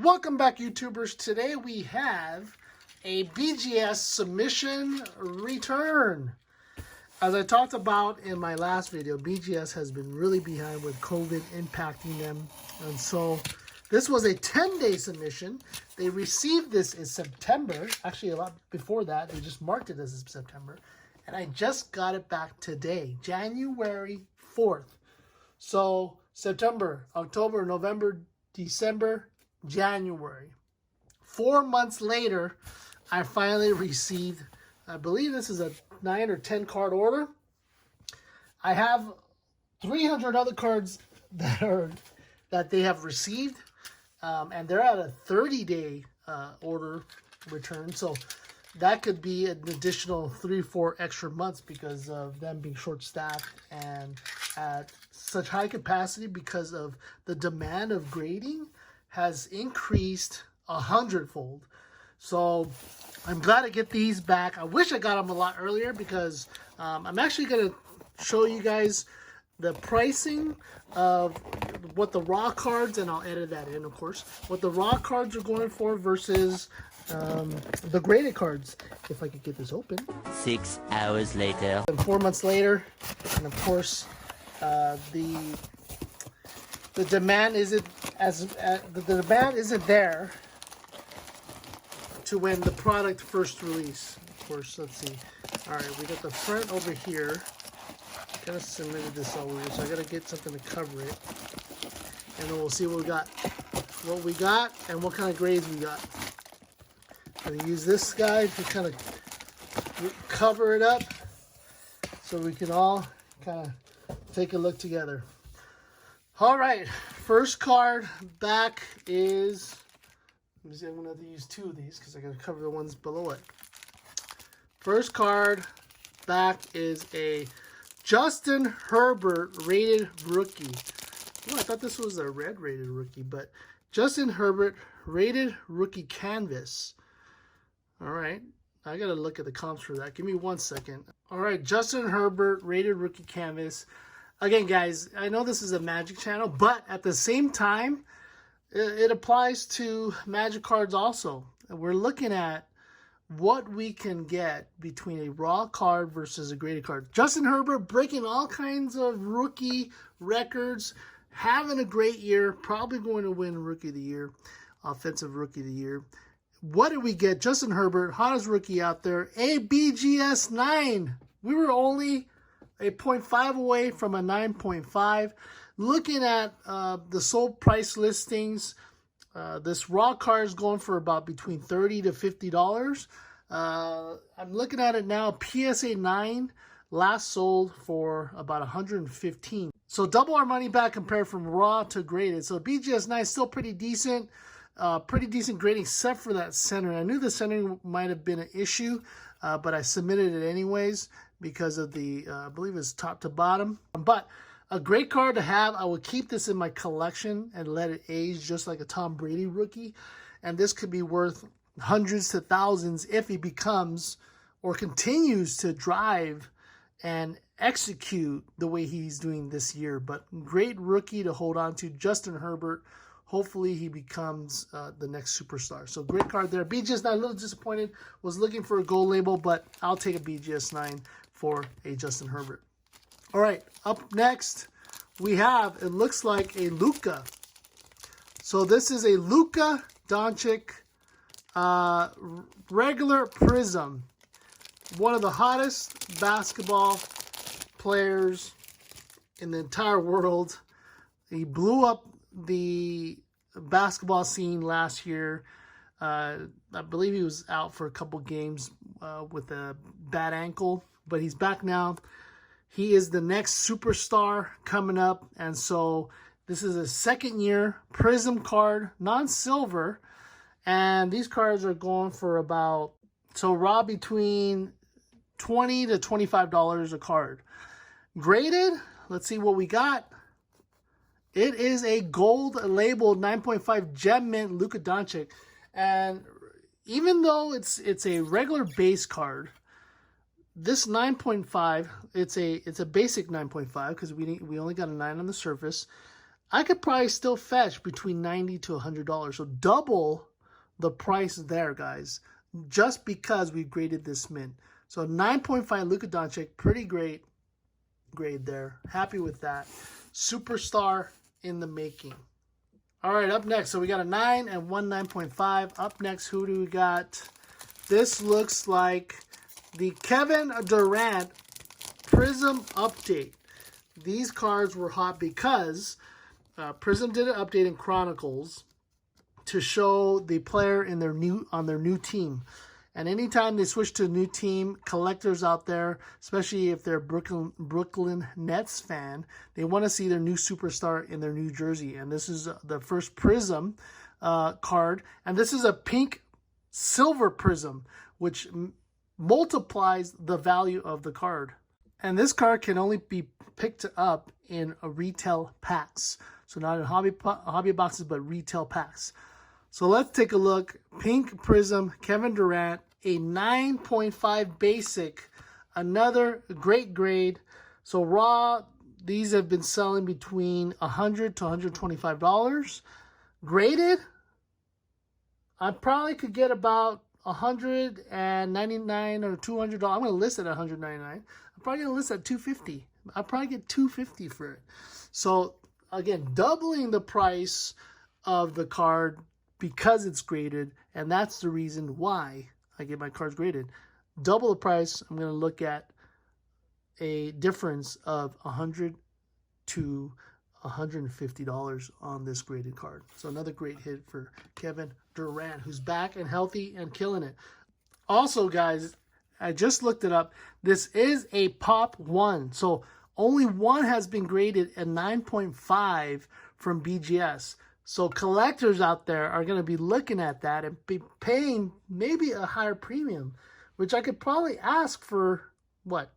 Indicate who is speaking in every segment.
Speaker 1: Welcome back, YouTubers. Today we have a BGS Submission Return. As I talked about in my last video, BGS has been really behind with COVID impacting them. And so this was a 10-day submission. They received this in September. Actually, a lot before that. They just marked it as September. And I just got it back today, January 4th. So September, October, November, December, January. 4 months later, I finally received, I believe this is a 9 or 10 card order. I have 300 other cards that they have received, and they're at a 30-day order return. So that could be an additional 3-4 extra months because of them being short-staffed and at such high capacity because of the demand of grading has increased 100-fold. So I'm glad to get these back. I wish I got them a lot earlier because I'm actually going to show you guys the pricing of what the raw cards, and I'll edit that in, of course, what the raw cards are going for versus the graded cards. If I could get this open.
Speaker 2: 6 hours later.
Speaker 1: And 4 months later, and of course, the demand isn't the demand isn't there to when the product first release. Of course, let's see. All right, we got the front over here. Kind of submitted this over here, so I gotta get something to cover it, and then we'll see what we got, and what kind of grades we got. I'm gonna use this guy to kind of cover it up, so we can all kind of take a look together. All right, first card back is, let me see, I'm gonna have to use 2 of these because I gotta cover the ones below it. First card back is a Justin Herbert rated rookie. Oh, I thought this was a red rated rookie, but Justin Herbert rated rookie canvas. All right, I gotta look at the comps for that. Give me 1 second. All right, Justin Herbert rated rookie canvas. Again, guys, I know this is a Magic channel, but at the same time, it applies to Magic cards also. We're looking at what we can get between a raw card versus a graded card. Justin Herbert breaking all kinds of rookie records, having a great year, probably going to win Rookie of the Year, Offensive Rookie of the Year. What did we get? Justin Herbert, hottest rookie out there, a BGS 9. We were only a 0.5 away from a 9.5. Looking at the sold price listings, this raw card is going for about between $30 to $50. I'm looking at it now. PSA 9 last sold for about $115. So double our money back compared from raw to graded. So BGS 9 is still pretty decent. Pretty decent grading except for that center. I knew the centering might have been an issue, but I submitted it anyways because of the, I believe it's top to bottom. But a great card to have. I would keep this in my collection and let it age just like a Tom Brady rookie. And this could be worth hundreds to thousands if he becomes or continues to drive and execute the way he's doing this year. But great rookie to hold on to, Justin Herbert. Hopefully he becomes the next superstar. So great card there. BGS 9, a little disappointed. Was looking for a gold label, but I'll take a BGS 9 for a Justin Herbert. All right, up next we have, it looks like a Luca. So this is a Luca Doncic regular Prism. One of the hottest basketball players in the entire world. He blew up the basketball scene last year. I believe he was out for a couple games with a bad ankle, but he's back now. He is the next superstar coming up, and so this is a second year Prism card, non-silver, and these cards are going for about, so raw, between $20 to $25 a card. Graded, let's see what we got. It is a gold labeled 9.5 Gem Mint Luca Doncic, and even though it's a regular base card, this 9.5, it's a basic 9.5 because we only got a 9 on the surface. I could probably still fetch between $90 to $100. So double the price there, guys, just because we graded this mint. So 9.5 Luca Doncic, pretty great grade there. Happy with that. Superstar in the making. All right, up next. So we got a 9 and one 9.5. Up next, who do we got? This looks like the Kevin Durant Prism update. These cards were hot because Prism did an update in Chronicles to show the player in their new team. And anytime they switch to a new team, collectors out there, especially if they're a Brooklyn Nets fan, they want to see their new superstar in their new jersey. And this is the first Prism card. And this is a pink silver Prism, which multiplies the value of the card. And this card can only be picked up in retail packs. So not in hobby boxes, but retail packs. So let's take a look. Pink Prism, Kevin Durant, a 9.5 basic. Another great grade. So raw, these have been selling between $100 to $125. Graded, I probably could get about $199 or $200. I'm going to list it at $199. I'm probably going to list it at $250. I'll probably get $250 for it. So again, doubling the price of the card because it's graded, and that's the reason why I get my cards graded. Double the price, I'm going to look at a difference of $100 to $150 on this graded card. So another great hit for Kevin Durant, who's back and healthy and killing it. Also, guys, I just looked it up. This is a Pop 1. So only one has been graded at 9.5 from BGS. So collectors out there are going to be looking at that and be paying maybe a higher premium, which I could probably ask for, what,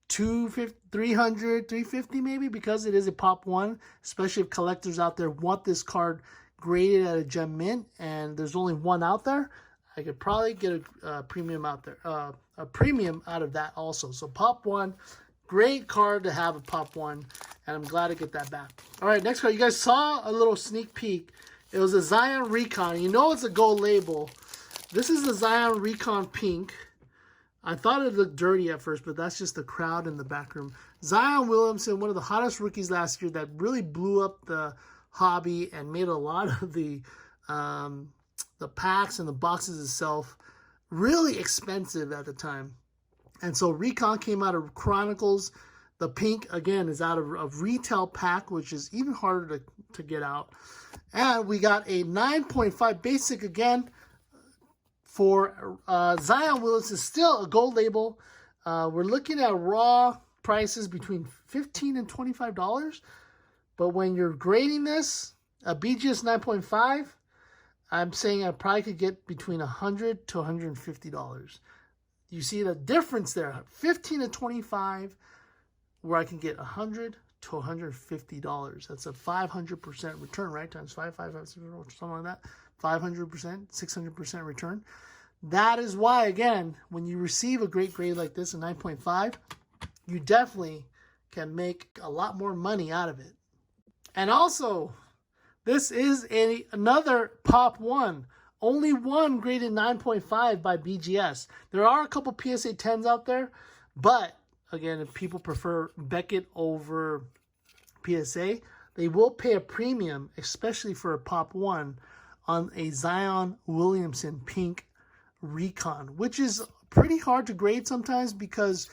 Speaker 1: $250, $300, $350 maybe, because it is a Pop 1, especially if collectors out there want this card graded at a gem mint and there's only one out there. I could probably get a premium out there, a premium out of that also. So Pop 1, great card to have a Pop 1, and I'm glad to get that back. All right, next card. You guys saw a little sneak peek. It was a Zion Recon. You know it's a gold label. This is the Zion Recon Pink. I thought it looked dirty at first, but that's just the crowd in the back room. Zion Williamson, one of the hottest rookies last year that really blew up the hobby and made a lot of the packs and the boxes itself really expensive at the time. And so Recon came out of Chronicles. The pink, again, is out of retail pack, which is even harder to get out. And we got a 9.5 basic again for Zion Williamson. Still a gold label. We're looking at raw prices between $15 and $25. But when you're grading this, a BGS 9.5, I'm saying I probably could get between $100 to $150. You see the difference there, 15 to 25, where I can get $100 to $150. That's a 500% return, right? Times 5, something like that. 500%, 600% return. That is why, again, when you receive a great grade like this, a 9.5, you definitely can make a lot more money out of it. And also, this is another Pop 1. Only one graded 9.5 by BGS. There are a couple PSA 10s out there, but again, if people prefer Beckett over PSA, they will pay a premium, especially for a Pop 1, on a Zion Williamson Pink Recon, which is pretty hard to grade sometimes because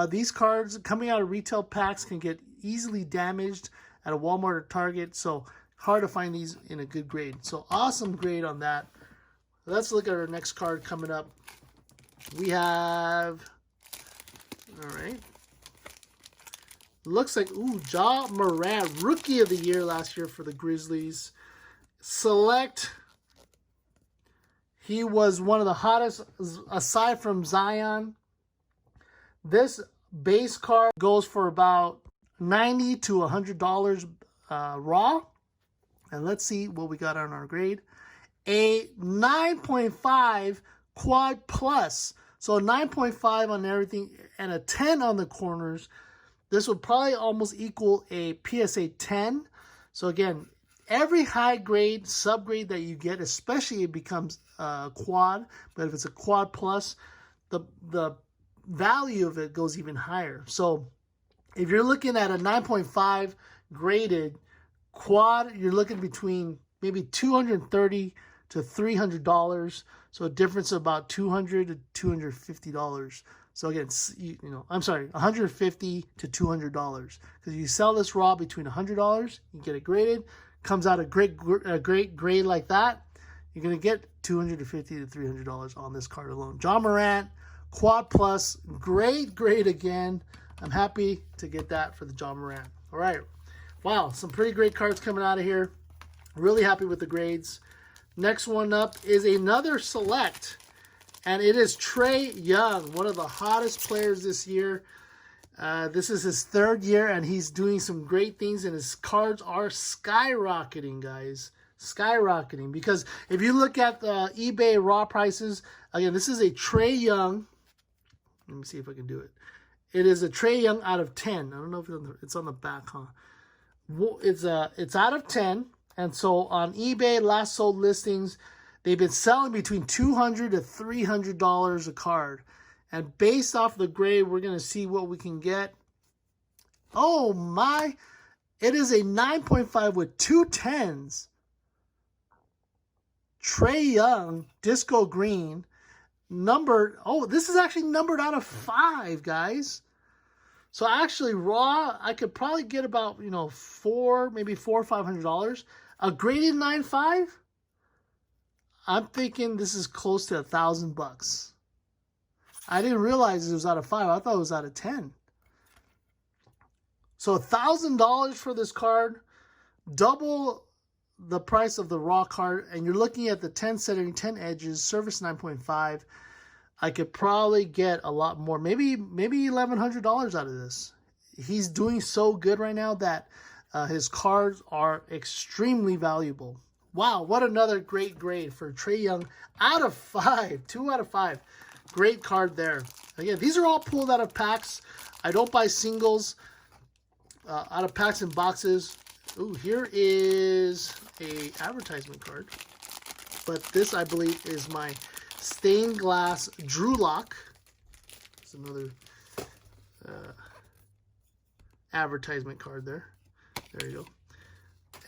Speaker 1: these cards coming out of retail packs can get easily damaged at a Walmart or Target, so hard to find these in a good grade. So awesome grade on that. Let's look at our next card coming up. We have, all right, looks like, Ja Morant, Rookie of the Year last year for the Grizzlies. Select, he was one of the hottest aside from Zion. This base card goes for about $90 to $100 raw. And let's see what we got on our grade. A 9.5 quad plus. So a 9.5 on everything and a 10 on the corners. This would probably almost equal a PSA 10 So again, every high grade, subgrade that you get, especially it becomes quad, but if it's a quad plus, the value of it goes even higher. So if you're looking at a 9.5 graded quad, you're looking between maybe $230 to $300. So a difference of about $200 to $250. So again, I'm sorry, $150 to $200. Because you sell this raw between $100, you get it graded, comes out a great grade like that, you're gonna get $250 to $300 on this card alone. Ja Morant, quad plus, great grade again. I'm happy to get that for the Ja Morant. All right, wow, some pretty great cards coming out of here. Really happy with the grades. Next one up is another select, and it is Trey Young, one of the hottest players this year. This is his 3rd year, and he's doing some great things, and his cards are skyrocketing, guys. Skyrocketing. Because if you look at the eBay raw prices, again, this is a Trey Young. Let me see if I can do it. It is a Trey Young out of 10. I don't know if it's on the back, huh? It's out of 10. And so on eBay, last sold listings, they've been selling between $200 to $300 a card. And based off the grade, we're going to see what we can get. Oh my, it is a 9.5 with 2 10s. Trey Young, Disco Green, numbered. Oh, this is actually numbered out of 5, guys. So actually, raw, I could probably get about, maybe $400 or $500. A graded 9.5, I'm thinking this is close to $1,000. I didn't realize it was out of 5. I thought it was out of 10. So $1,000 for this card, double the price of the raw card, and you're looking at the 10 centering, 10 edges, service 9.5. I could probably get a lot more, maybe $1,100 out of this. He's doing so good right now that his cards are extremely valuable. Wow, what another great grade for Trey Young. Out of 5, 2 out of 5. Great card there. Again, these are all pulled out of packs. I don't buy singles out of packs and boxes. Ooh, here is a advertisement card. But this, I believe, is my stained glass Drew Lock. It's another advertisement card there. There you go.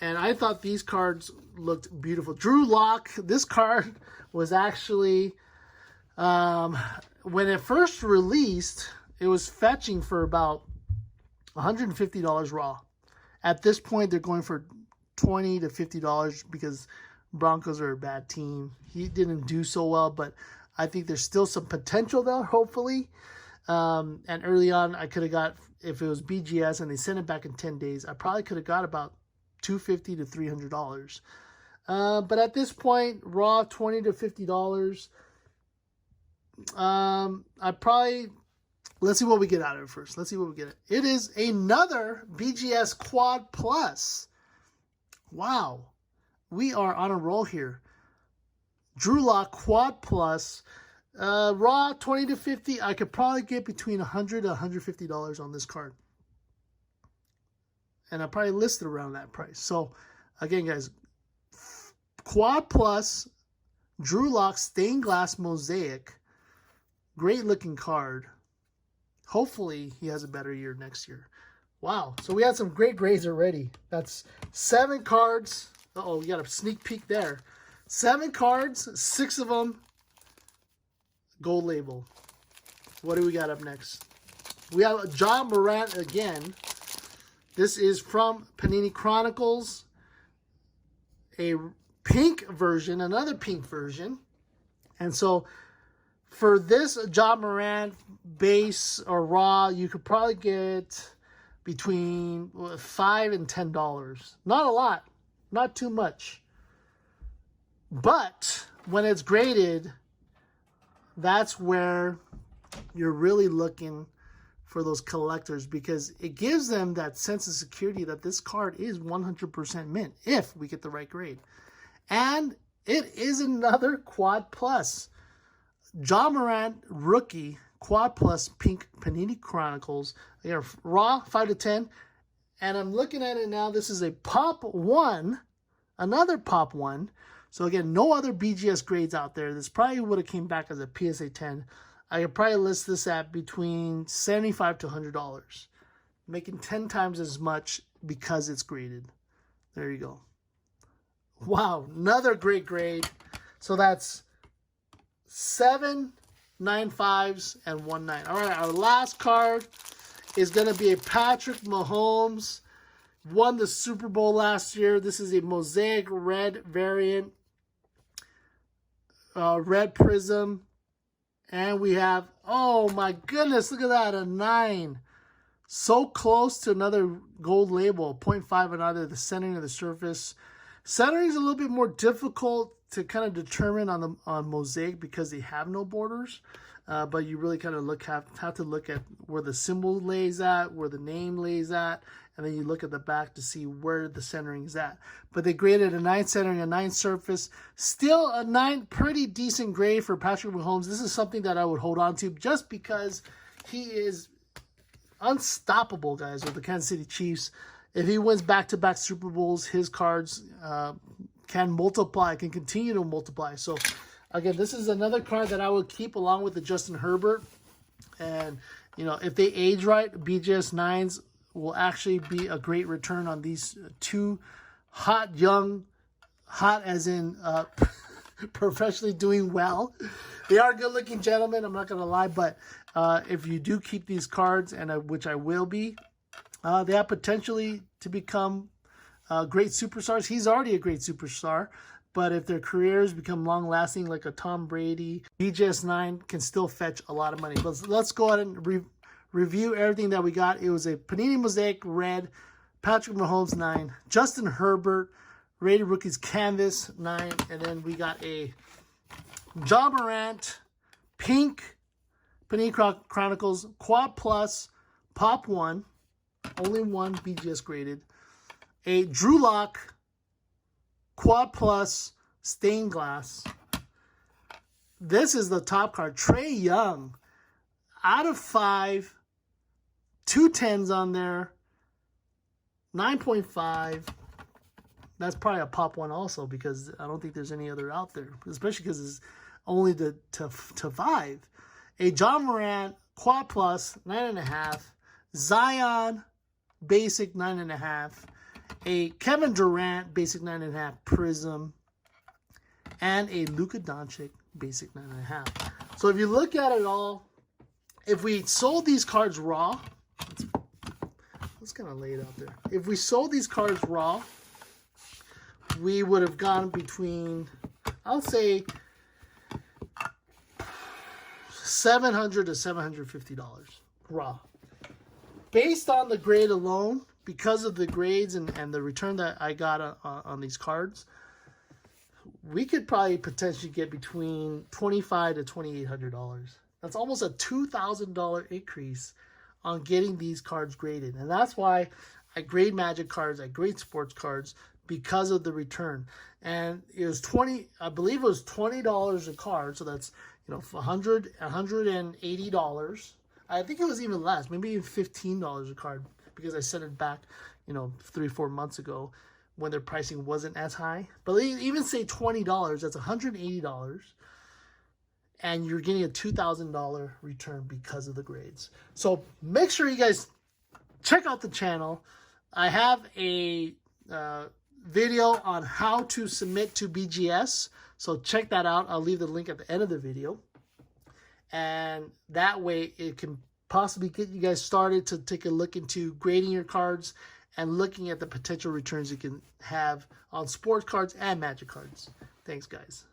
Speaker 1: And I thought these cards looked beautiful. Drew Lock, this card was actually, when it first released, it was fetching for about $150 raw. At this point, they're going for $20 to $50 because Broncos are a bad team. He didn't do so well, but I think there's still some potential there, hopefully. And early on, I could have got, if it was BGS and they sent it back in 10 days, I probably could have got about $250 to $300. But at this point, raw $20 to $50. I probably, let's see what we get out of it first. Let's see what we get. It is another BGS Quad Plus. Wow. We are on a roll here. Drew Lock Quad Plus. Raw 20 to 50. I could probably get between $100 to $150 on this card. And I probably listed around that price. So, again, guys, Quad Plus, Drew Lock Stained Glass Mosaic. Great looking card. Hopefully, he has a better year next year. Wow. So, we had some great grades already. That's 7 cards. Uh-oh, we got a sneak peek there. 7 cards, 6 of them gold label. What do we got up next? We have Ja Morant again. This is from Panini Chronicles. A pink version, another pink version. And so for this Ja Morant base or raw, you could probably get between $5 and $10. Not a lot. Not too much. But when it's graded, that's where you're really looking for those collectors, because it gives them that sense of security that this card is 100% mint if we get the right grade. And it is another Quad Plus. Ja Morant rookie Quad Plus pink Panini Chronicles. They are raw 5 to 10. And I'm looking at it now. This is a Pop 1, another Pop 1. So again, no other BGS grades out there. This probably would have came back as a PSA 10. I could probably list this at between $75 to $100, making 10 times as much because it's graded. There you go. Wow, another great grade. So that's 7 9.5s and 1 9. All right, our last card is going to be a Patrick Mahomes. Won the Super Bowl last year. This is a mosaic red variant. Red Prism. And we have, oh my goodness, look at that, a 9. So close to another gold label, 0.5 on either the centering or the surface. Centering is a little bit more difficult to kind of determine on mosaic because they have no borders. But you really kind of have to look at where the symbol lays at, where the name lays at, and then you look at the back to see where the centering is at. But they graded a 9 centering, a 9 surface. Still a 9, pretty decent grade for Patrick Mahomes. This is something that I would hold on to just because he is unstoppable, guys, with the Kansas City Chiefs. If he wins back-to-back Super Bowls, his cards can multiply, can continue to multiply. So, again, this is another card that I would keep along with the Justin Herbert. And, you know, if they age right, BGS 9s will actually be a great return on these two hot, young, hot as in professionally doing well. They are good-looking gentlemen, I'm not going to lie, but if you do keep these cards, and which I will be, they have potentially to become great superstars. He's already a great superstar, but if their careers become long-lasting like a Tom Brady, BGS 9 can still fetch a lot of money. But let's go ahead and review everything that we got. It was a Panini Mosaic Red, Patrick Mahomes 9, Justin Herbert, Rated Rookies Canvas 9, and then we got a John Morant, Pink, Panini Chronicles, Quad Plus, Pop 1, only one BGS graded, a Drew Lock, Quad Plus, Stained Glass. This is the top card, Trey Young, out of 5, 2 10s on there, 9.5. That's probably a Pop 1 also because I don't think there's any other out there, especially because it's only to 5. A John Morant, Quad Plus, 9.5. Zion, Basic, 9.5. A Kevin Durant, Basic, 9.5. Prism. And a Luca Doncic, Basic, 9.5. So if you look at it all, if we sold these cards raw, let's kind of lay it out there. If we sold these cards raw, we would have gone between, I'll say, $700 to $750 raw. Based on the grade alone, because of the grades and the return that I got on these cards, we could probably potentially get between $2,500 to $2,800. That's almost a $2,000 increase on getting these cards graded. And that's why I grade Magic cards, I grade sports cards, because of the return. And it was I believe it was $20 a card, so that's, you know, $180. I think it was even less, maybe even $15 a card, because I sent it back, you know, 3-4 months ago when their pricing wasn't as high. But even say $20, that's $180, and you're getting a $2,000 return because of the grades. So make sure you guys check out the channel. I have a video on how to submit to BGS, so check that out. I'll leave the link at the end of the video, and that way it can possibly get you guys started to take a look into grading your cards and looking at the potential returns you can have on sports cards and Magic cards. Thanks, guys.